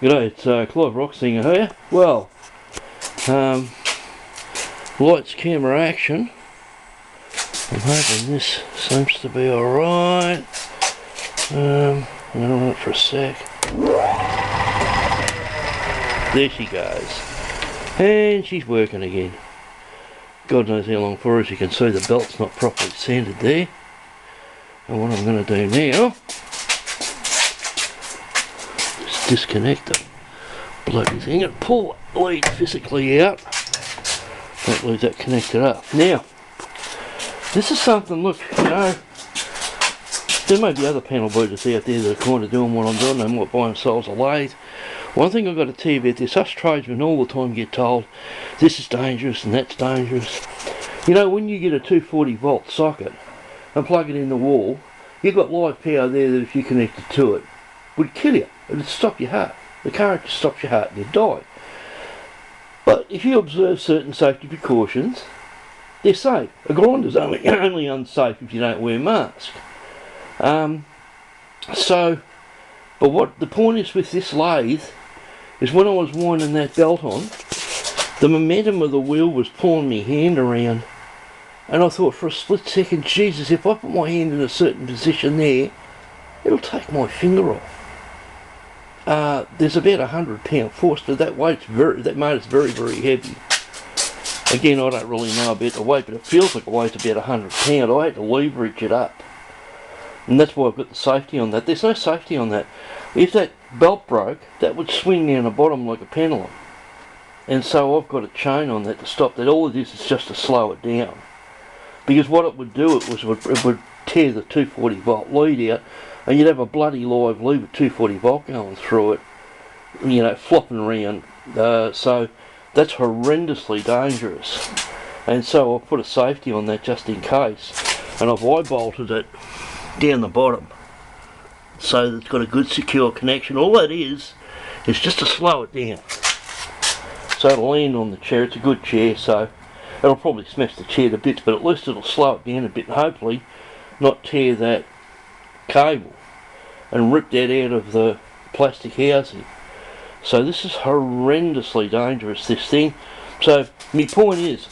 G'day, it's Clive Rocksinger here. Well, lights, camera, action. I'm hoping this seems to be alright. I'm going to run it for a sec. There she goes. And she's working again. God knows how long for. As you can see, the belt's not properly sanded there. And what I'm going to do now, disconnect the bloody thing and pull the lead physically out. Don't leave that connected up. Now, this is something, look, you know, there may be other panel beaters out there that are kind of doing what I'm doing. They might buy themselves a lathe. One thing I've got to tell you about this, us tradesmen all the time get told this is dangerous and that's dangerous. You know, when you get a 240 volt socket and plug it in the wall, you've got live power there that if you connected to it would kill you. It would stop your heart. The current just stops your heart and you die. But if you observe certain safety precautions, they're safe. A grinder's only unsafe if you don't wear a mask. But what the point is with this lathe is when I was winding that belt on, the momentum of the wheel was pulling my hand around, and I thought for a split second, Jesus, if I put my hand in a certain position there, it'll take my finger off. There's about 100 pound force to that weight. That motor's very, very heavy. Again, I don't really know about the weight, but it feels like it weighs about 100 pound. I had to leverage it up, and that's why I've got the safety on that. There's no safety on that. If that belt broke, that would swing down the bottom like a pendulum, and so I've got a chain on that to stop that. All of this is just to slow it down, because what it would do, it would tear the 240 volt lead out, and you'd have a bloody live lead with 240 volt going through it, you know, flopping around. So that's horrendously dangerous, and so I've put a safety on that just in case, and I've eye bolted it down the bottom so that it's got a good secure connection. All that is just to slow it down so it'll land on the chair. It's a good chair, so it'll probably smash the chair to bits, but at least it'll slow it down a bit and hopefully not tear that cable and rip that out of the plastic housing. So this is horrendously dangerous, this thing. So my point is,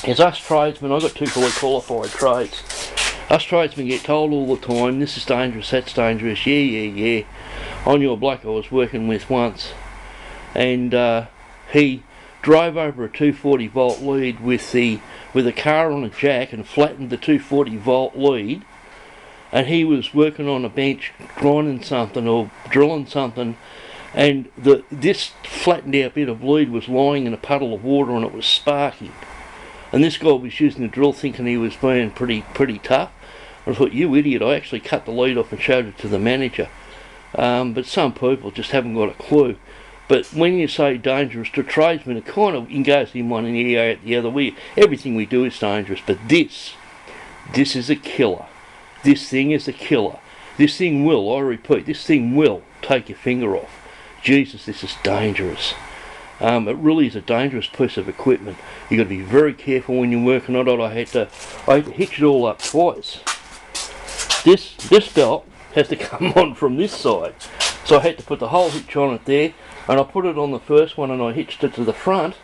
as us tradesmen, I've got two fully qualified trades. Us tradesmen get told all the time, this is dangerous, that's dangerous, yeah. I knew a bloke I was working with once, and he drove over a 240 volt lead with a car on a jack and flattened the 240 volt lead, and he was working on a bench grinding something or drilling something, and this flattened out bit of lead was lying in a puddle of water and it was sparking, and this guy was using the drill thinking he was being pretty tough. I thought, you idiot, I actually cut the lead off and showed it to the manager. But some people just haven't got a clue. But when you say dangerous to tradesmen, it kind of goes in one ear out the other way. Everything we do is dangerous, but this is a killer. This thing is a killer. This thing will, I repeat, this thing will take your finger off. Jesus, this is dangerous. It really is a dangerous piece of equipment. You've got to be very careful when you're working on it. I had to hitch it all up twice. This belt has to come on from this side, so I had to put the whole hitch on it there, and I put it on the first one and I hitched it to the front,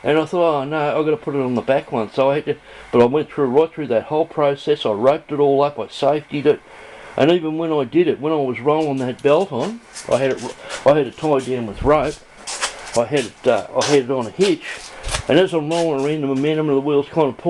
and I thought, oh no, I've got to put it on the back one. So I had to, but I went right through that whole process. I roped it all up, I safetied it, and even when I did it, when I was rolling that belt on, I had it tied down with rope. I had it on a hitch, and as I'm rolling around, the momentum of the wheels kind of pulled